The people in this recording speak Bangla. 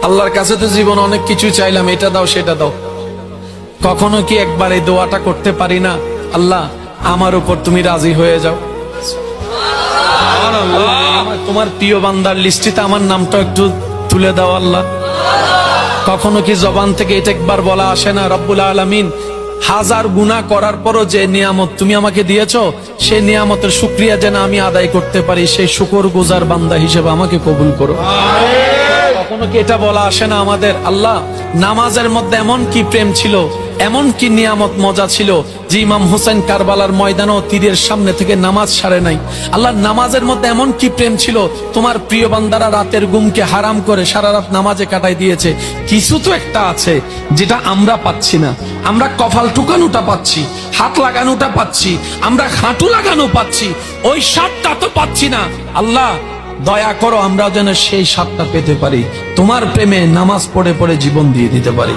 আল্লাহর কাছে তো জীবন অনেক কিছু চাইলাম, এটা দাও সেটা দাও, কখনো কি একবার এই দোয়াটা করতে পারি না, আল্লাহ আমার উপর তুমি রাজি হয়ে যাও। তোমার প্রিয় বান্দার লিস্টিতে আমার নামটা একটু তুলে দাও আল্লাহ। কখনো কি জবান থেকে এটা একবার বলা আসে না, রব্বুল আলামিন হাজার গুনাহ করার পরও যে নিয়ামত তুমি আমাকে দিয়েছো, সেই নিয়ামতের শুকরিয়া যেন আমি আদায় করতে পারি, সেই শুকরগুজার বান্দা হিসেবে আমাকে কবুল করো। কখনো কি এটা বলা আসে না আমাদের, আল্লাহ নামাজের মধ্যে এমন কি প্রেম ছিল, এমন কি নিয়ামত মজা ছিল যে ইমাম হোসেন কারবালার ময়দানেও তীরের সামনে থেকে নামাজ ছাড়ে নাই। আল্লাহ নামাজের মধ্যে এমন কি প্রেম ছিল, তোমার প্রিয় বান্দারা রাতের ঘুমকে হারাম করে সারা রাত নামাজে কাটাই দিয়েছে। কিছু তো একটা আছে যেটা আমরা পাচ্ছি না, আমরা কপাল টুকানোটা পাচ্ছি, হাত লাগানোটা পাচ্ছি, আমরা হাঁটু লাগানো পাচ্ছি, ওই স্বাদটা তো পাচ্ছি না। আল্লাহ দয়া করো আমরা যেন সেই স্বাদটা পেতে পারি, তোমার প্রেমে নামাজ পড়ে পড়ে জীবন দিয়ে দিতে পারি।